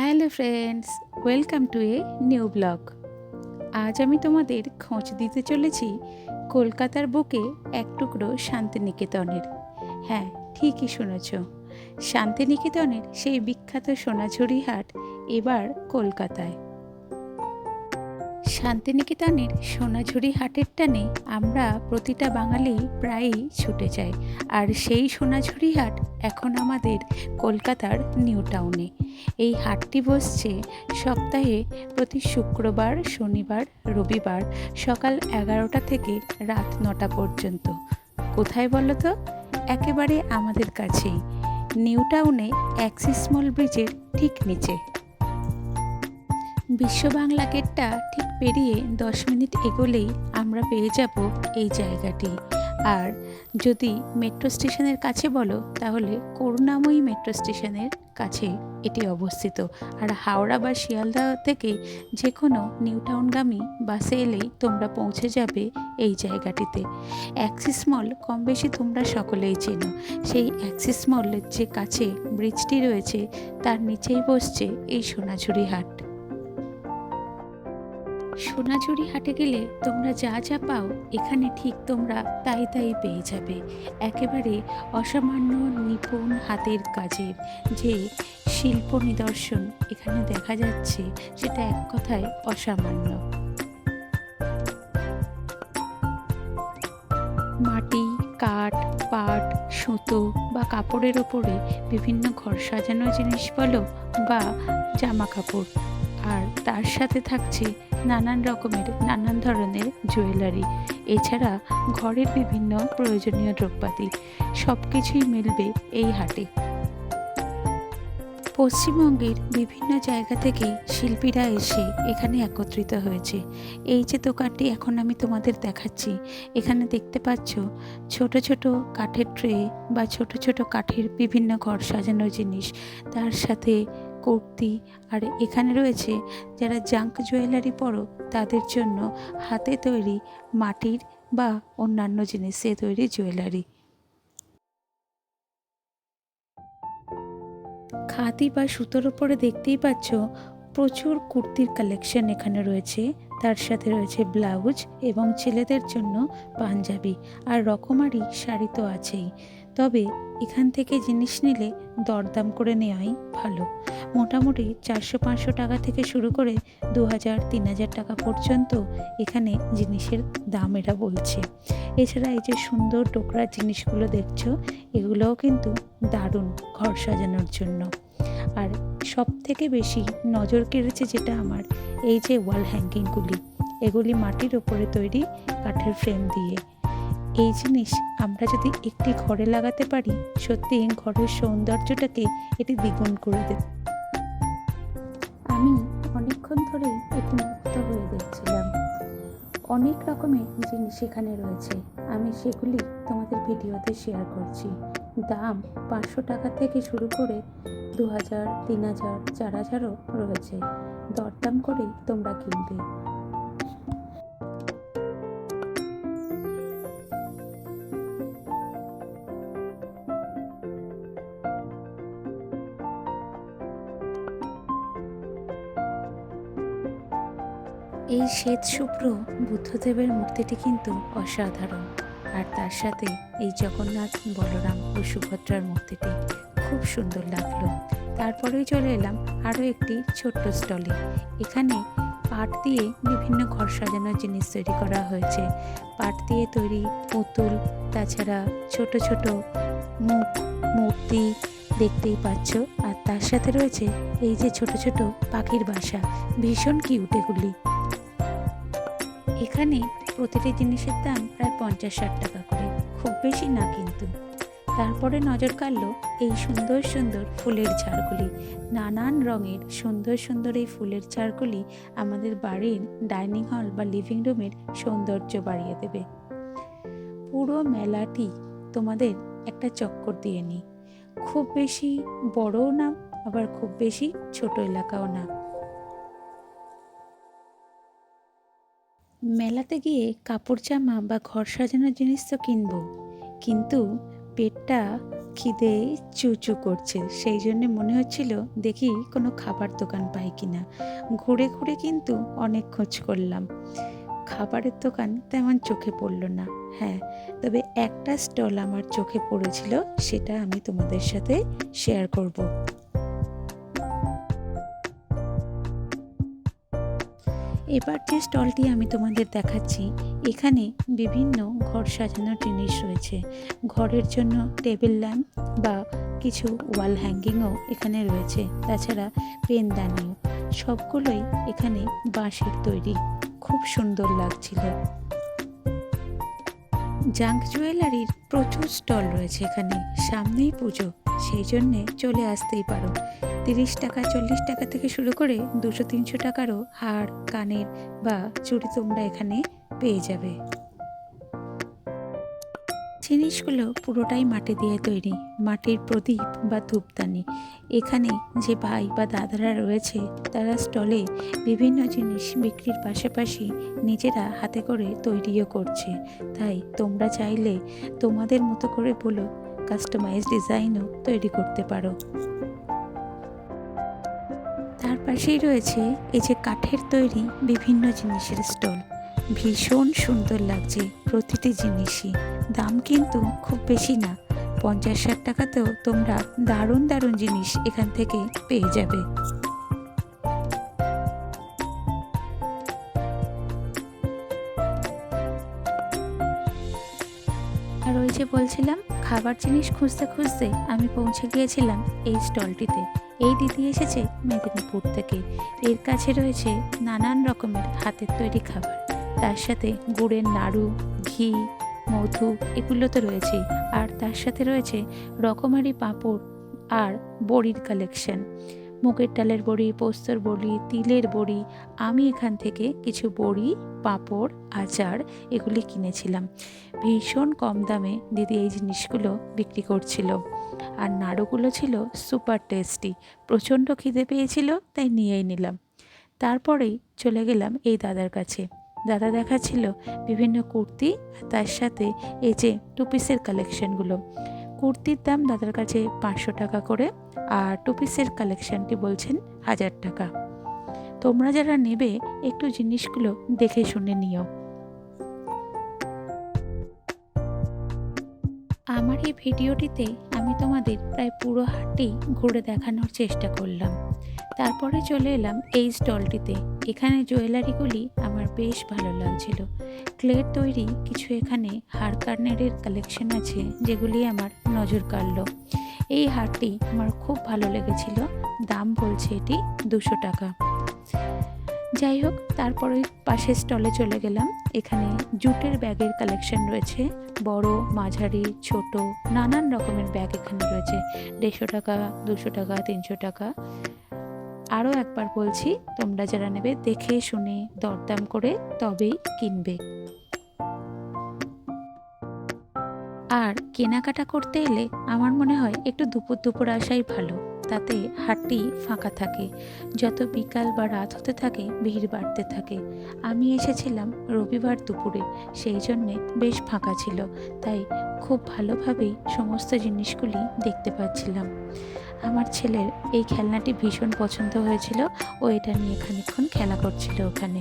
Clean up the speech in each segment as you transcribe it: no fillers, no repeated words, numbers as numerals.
Hello friends, welcome to a new blog. আজ আমি তোমাদের খোঁজ দিতে চলেছি কলকাতার বুকে এক টুকরো শান্তিনিকেতনের। হ্যাঁ, ঠিকই শুনেছ, শান্তিনিকেতনের সেই বিখ্যাত সোনাঝুরি হাট এবার কলকাতায়। শান্তিনিকেতনের সোনাঝুরি হাটের টানে আমরা প্রতিটা বাঙালি প্রায়ই ছুটে যাই। আর সেই সোনাঝুরি হাট এখন আমাদের কলকাতার নিউ টাউনে। এই হাটটি বসছে সপ্তাহে প্রতি শুক্রবার, শনিবার, রবিবার সকাল 11টা থেকে রাত 9টা পর্যন্ত। কোথায় বলো তো? একেবারে আমাদের কাছেই, নিউ টাউনে অ্যাক্সিস মল ব্রিজের ঠিক নিচে। বিশ্ব বাংলা গেটটা ঠিক পেরিয়ে 10 মিনিট এগোলেই আমরা পেয়ে যাব এই জায়গাটি। আর যদি মেট্রো স্টেশনের কাছে বলো তাহলে করুণাময়ী মেট্রো স্টেশনের কাছে এটি অবস্থিত। আর হাওড়া বা শিয়ালদা থেকে যে কোনো নিউ টাউনগামী বাসে এলেই তোমরা পৌঁছে যাবে এই জায়গাটিতে। অ্যাক্সিস মল কম বেশি তোমরা সকলেই চেনো। সেই অ্যাক্সিস মলের যে কাছে ব্রিজটি রয়েছে তার নিচেই বসছে এই সোনাঝুরি হাট। সোনাঝুরি হাটে গেলে তোমরা যা যা পাও এখানে ঠিক তোমরা তাই তাই পেয়ে যাবে। একেবারে অসামান্য নিপুণ হাতের কাজের যে শিল্প নিদর্শন এখানে দেখা যাচ্ছে, সেটা এক কথায় অসামান্য। মাটি, কাঠ, পাট, সুতো বা কাপড়ের ওপরে বিভিন্ন ঘর সাজানো জিনিস বলো বা জামা কাপড়, আর তার সাথে থাকছে নানান ধরনের জুয়েলারি। এছাড়া ঘরের বিভিন্ন প্রয়োজনীয় দ্রব্যাদি সব কিছুই মিলবে এই হাটে। পশ্চিমবঙ্গের বিভিন্ন জায়গা থেকে শিল্পীরা এসে এখানে একত্রিত হয়েছে। এই যে দোকানটি এখন আমি তোমাদের দেখাচ্ছি, এখানে দেখতে পাচ্ছ ছোট ছোট কাঠের ট্রে বা ছোট ছোট কাঠের বিভিন্ন ঘর সাজানোর জিনিস, তার সাথে কুর্তি। আর এখানে রয়েছে যারা জাঙ্ক জুয়েলারি পরো তাদের জন্য হাতে তৈরি মাটির বা অন্যান্য জিনিসে তৈরি জুয়েলারি। খাদি বা সুতোর উপরে দেখতেই পাচ্ছ প্রচুর কুর্তির কালেকশন এখানে রয়েছে। তার সাথে রয়েছে ব্লাউজ এবং ছেলেদের জন্য পাঞ্জাবি, আর রকমারি শাড়ি তো আছেই। তবে এখান থেকে জিনিস নিলে দরদাম করে নেওয়াই ভালো। মোটামুটি 400-500 টাকা থেকে শুরু করে 2000-3000 টাকা পর্যন্ত এখানে জিনিসের দাম এরা বলছে। এছাড়া এই যে সুন্দর টোকরার জিনিসগুলো দেখছো, এগুলোও কিন্তু দারুণ ঘর সাজানোর জন্য। আর সব থেকে বেশি নজর কেড়েছে যেটা আমার, এই যে ওয়াল হ্যাঙ্গিংগুলি, এগুলি মাটির ওপরে তৈরি কাঠের ফ্রেম দিয়ে। এই জিনিস আমরা যদি একটি ঘরে লাগাতে পারি, সত্যি ঘরের সৌন্দর্যটাকে এটি দ্বিগুণ করে দেবে। আমি অনেকক্ষণ ধরেই এটি মুগ্ধ হয়ে দেখছিলাম। অনেক রকমের জিনিস এখানে রয়েছে, আমি সেগুলি তোমাদের ভিডিওতে শেয়ার করছি। দাম 500 টাকা থেকে শুরু করে 2000, 3000, 4000ও রয়েছে। দরদাম করেই তোমরা কিনবে। এই শ্বেত শুভ্র বুদ্ধদেবের মূর্তিটি কিন্তু অসাধারণ। আর তার সাথে এই জগন্নাথ, বলরাম ও সুভদ্রার মূর্তিটি খুব সুন্দর লাগলো। তারপরেই চলে এলাম আরও একটি ছোট্ট স্টলে। এখানে পাট দিয়ে বিভিন্ন ঘর সাজানোর জিনিস তৈরি করা হয়েছে। পাট দিয়ে তৈরি পুতুল, তাছাড়া ছোট ছোট মুখ, মূর্তি দেখতেই পাচ্ছ। আর তার সাথে রয়েছে এই যে ছোট ছোট পাখির বাসা, ভীষণ কিউট এগুলি। এখানে প্রতিটি জিনিসের দাম প্রায় 50-60 টাকা করে, খুব বেশি না কিন্তু। তারপরে নজর কাড়ল এই সুন্দর সুন্দর ফুলের ঝাড়গুলি। নানান রঙের সুন্দর সুন্দর এই ফুলের ঝাড়গুলি আমাদের বাড়ির ডাইনিং হল বা লিভিং রুমের সৌন্দর্য বাড়িয়ে দেবে। পুরো মেলাটি তোমাদের একটা চক্কর দিয়ে নিই। খুব বেশি বড়ও না, আবার খুব বেশি ছোট এলাকাও না। মেলাতে গিয়ে কাপড় জামা বা ঘর সাজানোর জিনিস তো কিনবো, কিন্তু পেটটা খিদে চুচু করছে, সেই জন্য মনে হচ্ছিল দেখি কোনো খাবার দোকান পাই কিনা। ঘুরে ঘুরে কিন্তু অনেক খোঁজ করলাম, খাবারের দোকান তেমন চোখে পড়ল না। হ্যাঁ, তবে একটা স্টল আমার চোখে পড়েছিল, সেটা আমি তোমাদের সাথে শেয়ার করব। এবার যে স্টলটি আমি তোমাদের দেখাচ্ছি, এখানে বিভিন্ন ঘর সাজানোর জিনিস রয়েছে। ঘরের জন্য টেবিল ল্যাম্প বা কিছু ওয়াল হ্যাঙ্গিংও এখানে রয়েছে, তাছাড়া পেনদানিও। সবগুলোই এখানে বাঁশের তৈরি, খুব সুন্দর লাগছিল। জাঙ্ক জুয়েলারির প্রচুর স্টল রয়েছে এখানে, সামনেই পুজো, সেই জন্যে চলে আসতেই পারো। 30 টাকা 40 টাকা থেকে শুরু করে 200-300 টাকারও হার, কানের বা চুড়ি তোমরা এখানে পেয়ে যাবে। জিনিসগুলো পুরোটাই মাটি দিয়ে তৈরি, মাটির প্রদীপ বা ধূপদানি। এখানে যে ভাই বা দাদারা রয়েছে, তারা স্টলে বিভিন্ন জিনিস বিক্রির পাশাপাশি নিজেরা হাতে করে তৈরিও করছে। তাই তোমরা চাইলে তোমাদের মতো করে বলো কাস্টমাইজ ডিজাইনও তৈরি করতে পারো। তার পাশেই রয়েছে এই যে কাঠের তৈরি বিভিন্ন জিনিসের স্টল, ভীষণ সুন্দর লাগছে প্রতিটি জিনিসই। দাম কিন্তু খুব বেশি না, 50-60 টাকাতেও তোমরা দারুণ দারুণ জিনিস এখান থেকে পেয়ে যাবে। আর ওই যে বলছিলাম, খাবার জিনিস খুঁজতে খুঁজতে আমি পৌঁছে গিয়েছিলাম এই স্টলটিতে। এই দিদি এসেছে মেদিনীপুর থেকে। এর কাছে রয়েছে নানান রকমের হাতের তৈরি খাবার, তার সাথে গুড়ের নাড়ু, ঘি, মধু এগুলো তো রয়েছেই, আর তার সাথে রয়েছে রকমারি পাঁপড় আর বড়ির কালেকশন। মুগের ডালের বড়ি, পোস্তর বড়ি, তিলের বড়ি। আমি এখান থেকে কিছু বড়ি, পাঁপড়, আচার এগুলি কিনেছিলাম। ভীষণ কম দামে দিদি এই জিনিসগুলো বিক্রি করছিল। আর নাড়ুগুলো ছিল সুপার টেস্টি। প্রচণ্ড খিদে পেয়েছিল, তাই নিয়েই নিলাম। তারপরেই চলে গেলাম এই দাদার কাছে। দাদা দেখাচ্ছিল বিভিন্ন কুর্তি, তার সাথে এই যে টু পিসের কালেকশনগুলো। কুর্তির দাম দাদার কাছে 500 টাকা করে, আর টু পিসের কালেকশনটি বলছেন 1000 টাকা। তোমরা যারা নেবে একটু জিনিসগুলো দেখে শুনে নিও। আমার এই ভিডিওটিতে আমি তোমাদের প্রায় পুরো হাটটি ঘুরে দেখানোর চেষ্টা করলাম। তারপরে চলে এলাম এই স্টলটিতে। এখানে জুয়েলারিগুলি আমার বেশ ভালো লাগছিল। ক্লের তৈরি কিছু এখানে হার কার্নেরের কালেকশন আছে, যেগুলি আমার নজর কাড়ল। এই হারটি আমার খুব ভালো লেগেছিল, দাম বলছে এটি 200 টাকা। যাই হোক, তারপরে পাশের স্টলে চলে গেলাম। এখানে জুটের ব্যাগের কালেকশন রয়েছে, বড়, মাঝারি, ছোট, নানান রকমের ব্যাগ এখানে রয়েছে। 150 টাকা, 200 টাকা, 300 টাকা। আরও একবার বলছি, তোমরা যারা নেবে দেখে শুনে দরদাম করে তবেই কিনবে। আর কেনাকাটা করতে এলে আমার মনে হয় একটু দুপুর দুপুর আসাই ভালো, তাতে হাটটি ফাঁকা থাকে। যত বিকাল বা রাত হতে থাকে ভিড় বাড়তে থাকে। আমি এসেছিলাম রবিবার দুপুরে, সেই জন্যে বেশ ফাঁকা ছিল, তাই খুব ভালোভাবেই সমস্ত জিনিসগুলি দেখতে পাচ্ছিলাম। আমার ছেলের এই খেলনাটি ভীষণ পছন্দ হয়েছিল, ও এটা নিয়ে খানিকক্ষণ খেলা করছিল ওখানে।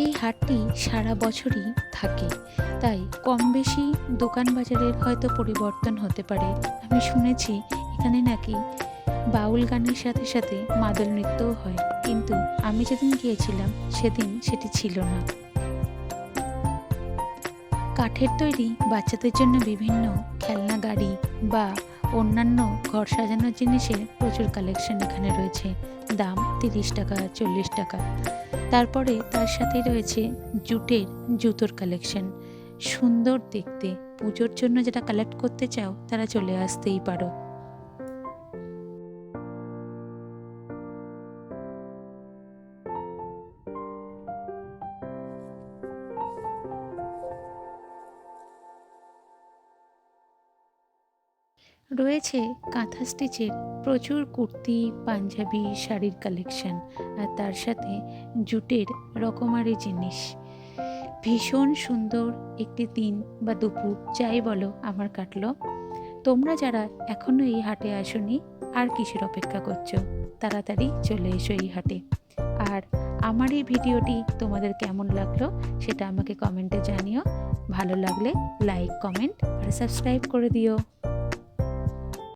এই হাটটি সারা বছরই থাকে, তাই কম বেশি দোকান বাজারের হয়তো পরিবর্তন হতে পারে। আমি শুনেছি এখানে নাকি বাউল গানের সাথে সাথে মাদল নৃত্যও হয়, কিন্তু আমি যেদিন গিয়েছিলাম সেদিন সেটি ছিল না। কাঠের তৈরি বাচ্চাদের জন্য বিভিন্ন খেলনা গাড়ি বা অন্যান্য ঘর সাজানোর জিনিসের প্রচুর কালেকশন এখানে রয়েছে। দাম 30 টাকা, 40 টাকা। তারপরে তার সাথে রয়েছে জুটের জুতোর কালেকশন, সুন্দর দেখতে। পুজোর জন্য যেটা কালেক্ট করতে চাও তারা চলে আসতেই পারো। রয়েছে কাঁথা স্টিচের প্রচুর কুর্তি, পাঞ্জাবি, শাড়ির কালেকশন, আর তার সাথে জুটের রকমারি জিনিস। ভীষণ সুন্দর একটি দিন বা দুপুর যাই বলো আমার কাটলো। তোমরা যারা এখনো এই হাটে আসোনি আর কিসের অপেক্ষা করছো, তাড়াতাড়ি চলে এসো এই হাটে। আর আমার এই ভিডিওটি তোমাদের কেমন লাগলো সেটা আমাকে কমেন্টে জানিও। ভালো লাগলে লাইক, কমেন্ট আর সাবস্ক্রাইব করে দিও।